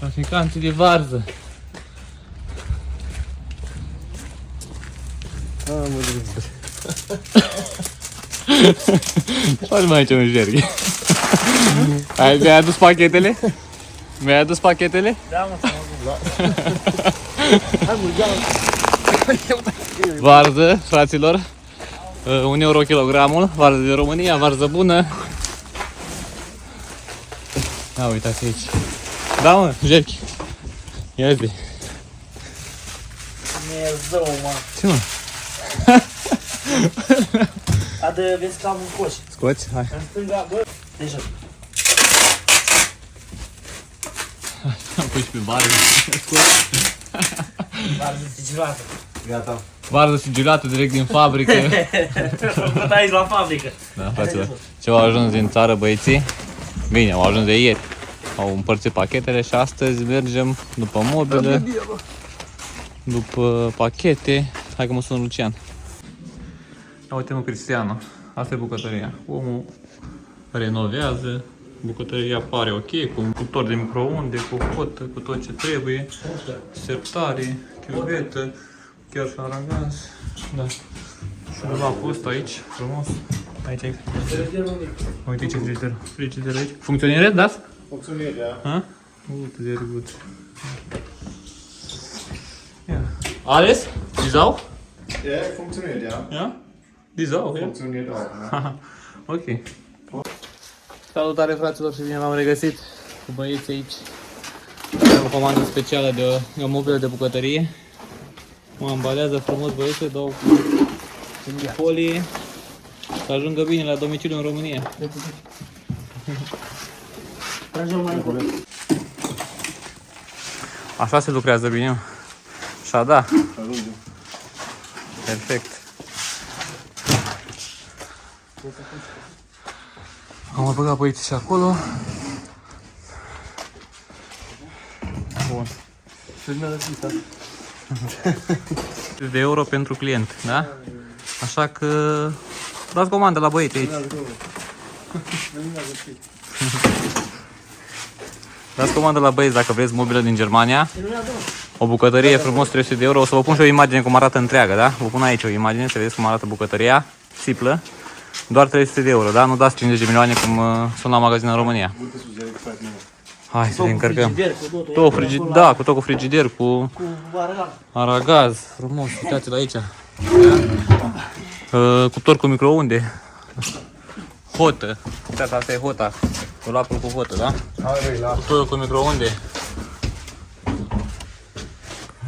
Traficanții de varză. Faci mai aici un jerghi. Mi-ai adus pachetele? Mi-ai adus pachetele? Da, mă, Varză, fraților. 1 euro kilogramul, varză din România, varză bună. Da, uitați aici. Da, mă, jerghi. Ia zi. Dumnezeu, mă. Ce, mă? Adă, vezi că am un coș. Scoți? Hai. În stânga, bă. Deja. Am pus pe varză. Varză sigilată. Gata. Varză sigilată direct din fabrică. Făcut aici la fabrică. Da, fraților. Ce au ajuns din țară băieții? Bine, au ajuns de ieri. Au împărțit pachetele și astăzi mergem după mobile, după pachete. Hai că mă sună Lucian. Ia uite, mă, Cristiano. Asta e bucătăria. Omul renovează. Bucătăria pare ok, cu un cuptor de microunde, cu hotă, cu tot ce trebuie. Sertare, chiuvetă, chiar și aragaz. Da. Și dulapul ăsta aici, frumos. Aici e. Uite ce frigider. Frigider aici. Funcționează, da? Funcționează, da. Ha? Uite, very good. Ja. Alles? Die Sau? Ja, funktioniert, ja. Ja? Die Sau, ja? Funktioniert auch, ne? Ok. Salutare, fraților, și bine v-am regăsit cu băieții aici. Am o comandă specială de o mobilă de bucătărie. Mă ambalează frumos băieții, dau cu folie să ajungă bine la domiciliu în România. Trage-l mai încolo. Așa se lucrează bine. Așa da. Ajunge. Perfect. Am băgat băieții și acolo. Bun. de euro pentru client, da? Așa că dați comandă la băieții aici. Dați comandă la băieți dacă vreți mobilă din Germania. O bucătărie frumos, 300 de euro. O să vă pun și o imagine cum arată întreagă, da? Vă pun aici o imagine să vedeți cum arată bucătăria. Siplă. Doar 300 de euro, da? Nu dați 50 de milioane cum sunt la magazin în România. Hai să ne încărcăm. Da, cu tot cu frigider, cu aragaz. Frumos, uitați-l aici. Cuptor cu microunde. Hotă. Uitați, asta e hota. Dulapul cu hotă, da? Cuptorul cu microunde.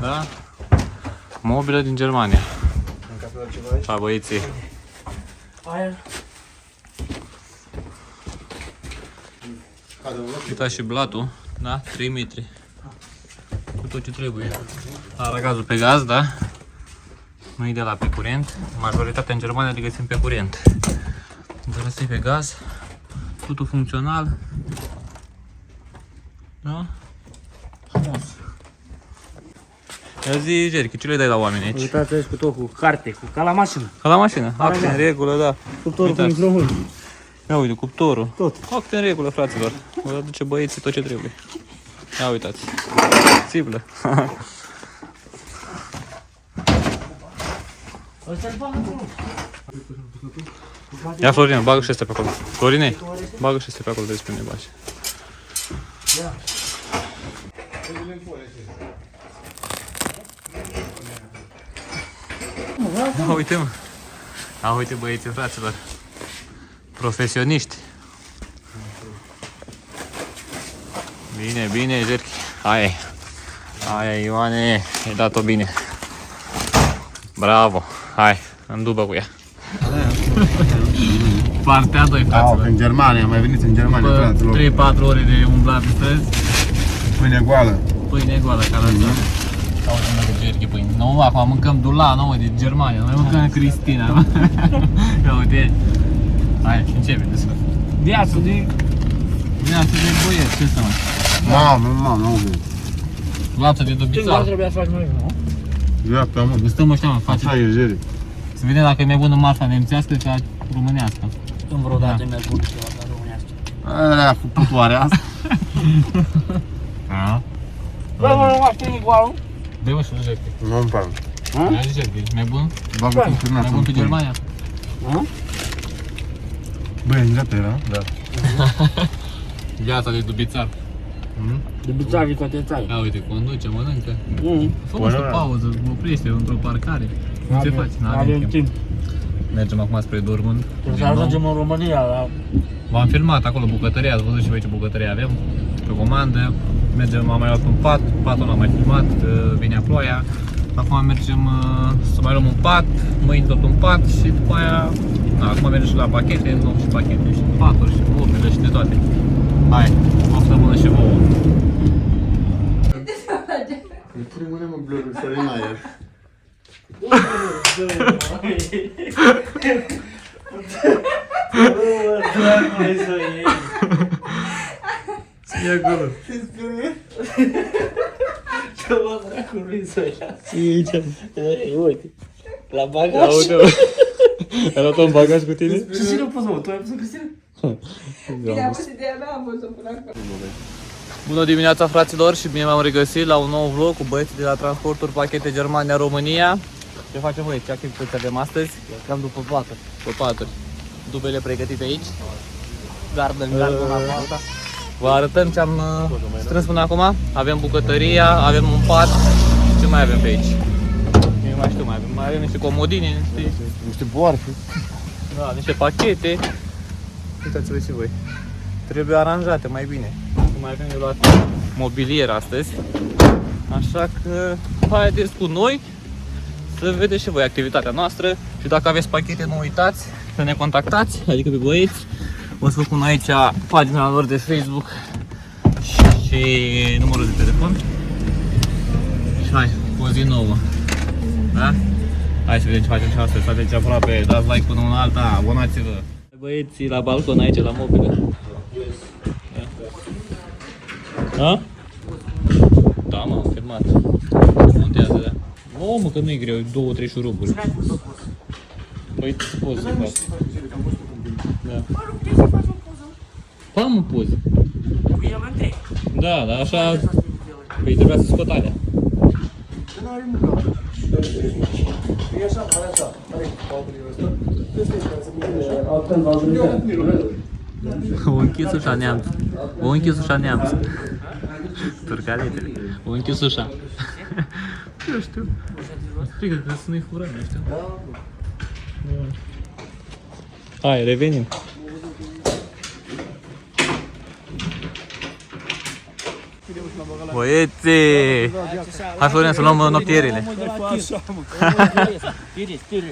Da? Mobilă din Germania. Pa, băieții. Uitați și blatul, da? 3 metri. Cu tot ce trebuie. Aragazul pe gaz, da? Nu e de la pe curent. Majoritatea în Germania le găsim pe curent. Dar asta e pe gaz. Totul funcțional. Da? Frumos. Ia zi, Jerky, ce le dai la oameni aici? Uitați aici cu tot, cu carte, ca la mașină. Ca la mașină, acte în regulă, da. Cuptorul cu microunde. Ia uite, cuptorul. Tot. Acte în regulă, fraților. Vă aduce băieții tot ce trebuie. Ia uitați. Țiplă. Ia, Florine, bagă și astea pe acolo. Florine, bagă și astea pe acolo, vezi pe mine bagi. Ia uite, mă. Ia uite, băieții, fraților. Profesioniști. Bine, bine, Jerky. Hai. Hai, Ioane, ai dat-o bine. Bravo. Hai, în dubă cu ea. Partea 2, fraților. În Germania, mai veniți în Germania, fraților. 3-4 ore de umblat pe străzi. Pâine goală. Pâine goală, ca la asta. Caută-mă de Jerky pâine. Nu, acum mâncăm dula nouă din Germania, noi mâncăm Cristina. Ia uite. Hai, începe de sfânt. Viață de... Viață de băieți, ce să mai? Mamă, nu vezi. Lapță de Ce dobițar. trebuia să faci mai nu? Dreapta, mă. Ne stăm ăștia, mă, face. Așa e, Jerry. Să vedem dacă e mai bună marfa nemțească ca românească. Când vreodată mi-a spus ceva ca românească. Aia, putoare asta. Da. Bă, mă, nu știu igualul. Dă mă și nu jertfi. Nu-mi plac. Mai zi jertfi, mai bun? Bagă Bă, filturnat Mai bun în pe pui. Germania? Băi, gata era? Da. Viața de dubițar. De bițavi toate țai. Ia uite, conduce, mănâncă. Fă mă și o pauză, oprește într-o parcare. Ce faci? Avem timp. Mergem acum spre Dortmund. Trebuie din să nou. ajungem în România la... V-am filmat acolo bucătăria, ați văzut și voi ce bucătărie avem. Pe comandă. Mergem, am mai luat un pat, patul l-am mai filmat, vine ploaia. Acum mergem să mai luăm un pat, mâine tot un pat și după aia... Da, acum mergem și la pachete, nou și pachete, și paturi, și mobile și de toate. Hai, o săptămână și vouă. Îi pune mâine mă blurul să în aer. Ia acolo. Ce mă dracului să ia? Uite, la bagaj. Aude, ai luat un bagaj cu tine? Și cine a pus, mă? Tu ai pus-o, Cristina? Bine, a fost ideea mea, am văzut până acolo. Bună dimineața, fraților, și bine m-am regăsit la un nou vlog cu băieții de la Transporturi Pachete Germania România. Ce facem voi? Ce activități avem astăzi? Cam după patru. Pe paturi. Dubele pregătite aici. Gardă în gardă la alta. Vă arătăm ce am strâns până acum. Avem bucătăria, avem un pat. Ce mai avem pe aici? Eu mai știu, mai avem niște comodine, Niște boarfe. da, niște pachete. Uitați-vă și voi. Trebuie aranjate mai bine. Mai avem de luat mobilier astăzi. Așa că haideți cu noi să vedeți și voi activitatea noastră. Și dacă aveți pachete, nu uitați să ne contactați, adică pe băieți. O să vă pun aici pagina lor de Facebook și numărul de telefon. Și hai, o zi nouă. Da? Hai să vedem ce facem și astăzi. Stați aici aproape, dați like până una alta, abonați-vă. Băieții la balcon aici, la mobile. Da? Da, m-am filmat. Montează, da. O, mă, că nu e greu, 2-3 șuruburi. Păi, poți să fac. Da. Am o poză. Da, dar așa... Păi trebuia să scot alea. O închis ușa, neamț. O închis ușa, neamț. Turcaletele. O închis ușa. Eu știu. Strigă că să nu-i furăm, eu știu. Hai, revenim. Băieții! Hai, Florin, să luăm noptierile.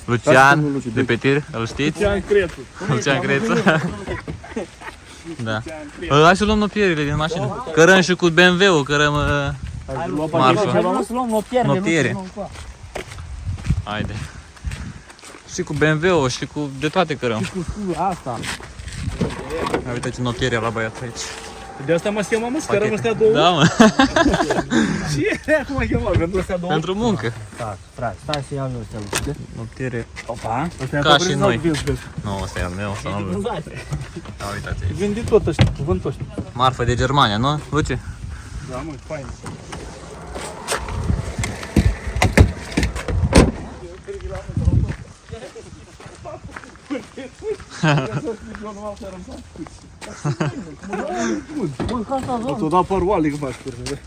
Lucian, de pe tir, îl știți? Lucian Crețu. Da. Hai să luăm noptierile din mașină. Cărăm și cu BMW-ul, cărăm marșul. Să luăm noptiere. Noptiere. Haide. Și cu BMW-ul și cu de toate cărăm. Cu scula asta. Ia uite ce noptiere la băiat aici. De asta mă schema, mă, scărăm ăstea două. Da, mă. Și cum mă chema, pentru ăstea două? Pentru muncă. Da, frate, stai să iau eu ăstea. Noptiere. Opa. Ca și noi. Nu, ăsta e al meu, ăsta nu-l văd. Da, uitați aici. Vândi tot ăștia, cuvântul ăștia. Marfă de Germania, nu? Luce? Da, mă, fain. Tu da paroale că faci curve.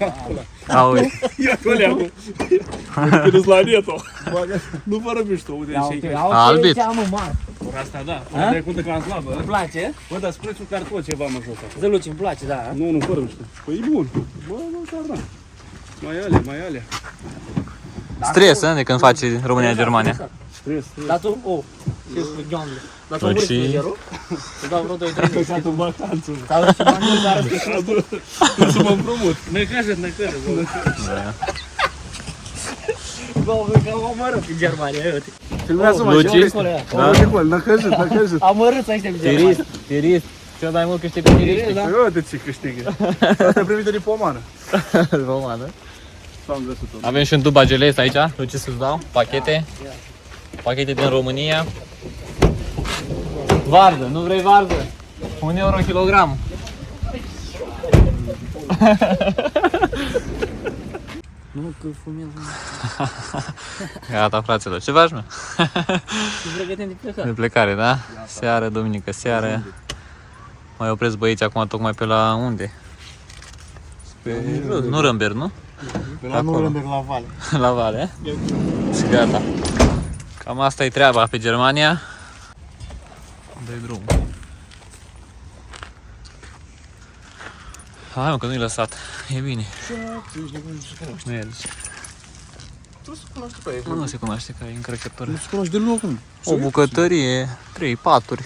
A, uite. Ia colea, mă. Când la neto. Nu fără mișto, uite și Albit. Por asta da. Asta e cuvântul că am slabă. Îmi place? Bă, dar spuneți-mi care tot ceva mă jos acolo. Zăluci, îmi place, da. Nu, fără mișto. Păi e bun. Bă, chiar da. Mai alea. Stres, de când faci România-Germania. Stres. Dar tu, ce spui, gheongle. Dar tu Păi vrei și- frigerul? Îți dau vreo 2-3 Am minute. plecat în vacanță. Sau și bani mulți, dar Trebuie să mă împrumut. Năcăjă. bă, că am omorât în Germania, uite. Filmează-mă, Luci? Năcăjă. Am omorât ăștia în Germania. Tirist. Cel mai mult câștigă tiriști. Da. Uite ce câștigă. Asta e primită din pomană. Romană. S-am găsit-o. Avem și un tub ageles aici, Luci să-ți dau, pachete. Pachete din România. Varză, nu vrei varză? 1 euro kilogram. Nu, că fumez. Gata, fraților, ce faci, mă? Ne pregătim de plecat. De plecare, da? Seară, duminică, seară. Mai opresc băieți acum tocmai pe la unde? Pe jos, Nuremberg, nu? Pe la Acolo. Nuremberg la Vale. La Vale, și gata. Cam asta e treaba pe Germania. Dă-i drum. Hai mă, că nu-i lăsat. E bine. Mergi. Tu se cunoaște pe aici. Mă, nu se cunoaște că e încărcător. Nu se cunoaște deloc, mă. O bucătărie, 3 paturi,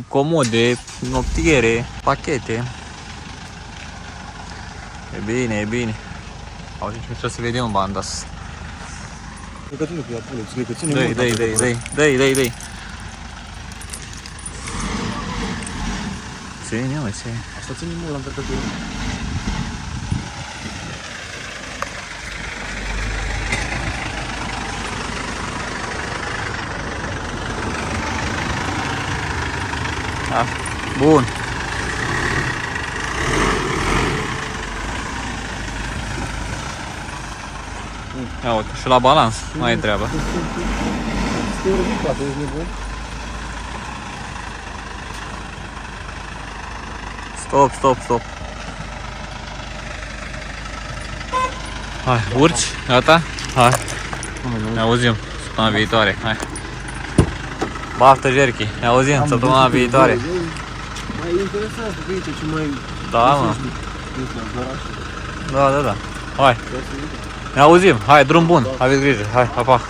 comode, noptiere, pachete. E bine, e bine. Auzi, trebuie să vedem banda asta. Legătură cu ea, pune, ți că ține Dă-i. Ține, mă, ține. Asta ține mult la încărcătură. Da. Bun. Ia uite, și la balans mai e treaba. Stai ridicat, ești nebun? Stop. Hai, urci, gata? Hai. Ne auzim săptămâna viitoare, hai. Baftă, Jerky, ne auzim săptămâna viitoare. Mai interesant, că uite ce mai... Da, mă. Da. Hai. Ne auzim, hai, drum bun, aveți grijă, hai, pa.